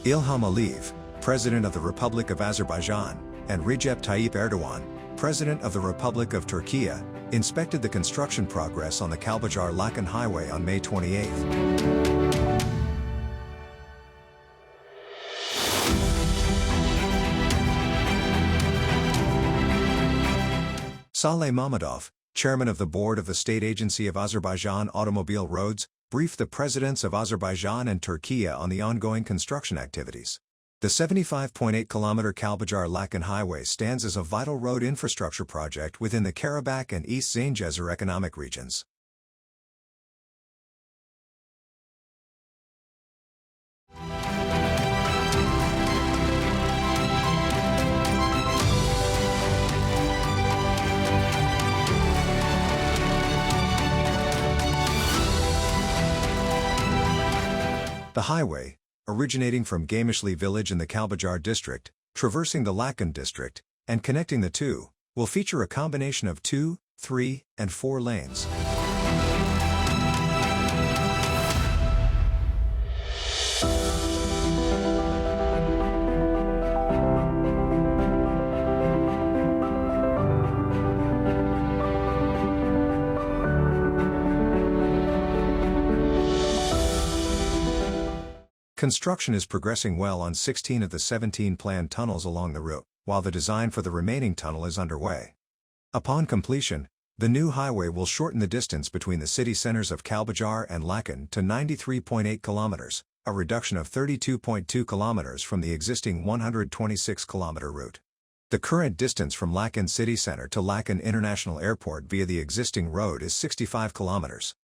Ilham Aliyev, President of the Republic of Azerbaijan, and Recep Tayyip Erdogan, President of the Republic of Turkey, inspected the construction progress on the Kalbajar-Lachin highway on May 28. Saleh Mammadov, chairman of the board of the State Agency of Azerbaijan Automobile Roads, briefed the presidents of Azerbaijan and Türkiye on the ongoing construction activities. The 75.8-kilometer Kalbajar-Lachin highway stands as a vital road infrastructure project within the Karabakh and East Zangezur economic regions. The highway, originating from Gamishli village in the Kalbajar district, traversing the Lachin district, and connecting the two, will feature a combination of 2, 3, and 4 lanes. Construction is progressing well on 16 of the 17 planned tunnels along the route, while the design for the remaining tunnel is underway. Upon completion, the new highway will shorten the distance between the city centers of Kalbajar and Lachin to 93.8 kilometers, a reduction of 32.2 kilometers from the existing 126-kilometer route. The current distance from Lachin city center to Lachin International Airport via the existing road is 65 kilometers.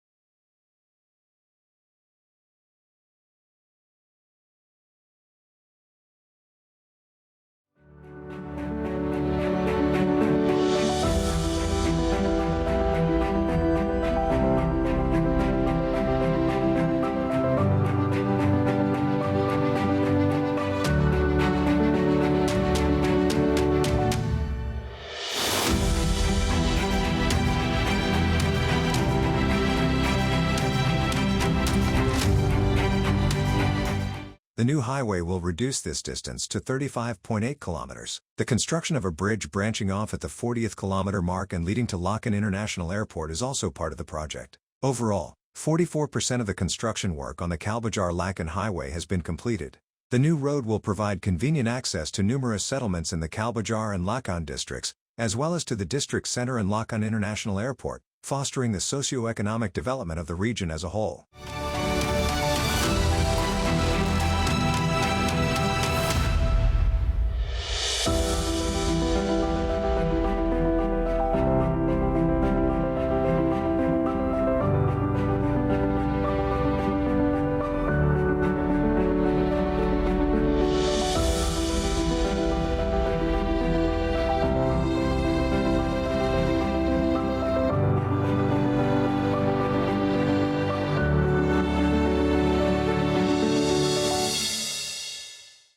The new highway will reduce this distance to 35.8 kilometers. The construction of a bridge branching off at the 40th kilometer mark and leading to Lachin International Airport is also part of the project. Overall, 44% of the construction work on the Kalbajar-Lachin highway has been completed. The new road will provide convenient access to numerous settlements in the Kalbajar and Lachin districts, as well as to the district center and Lachin International Airport, fostering the socio-economic development of the region as a whole.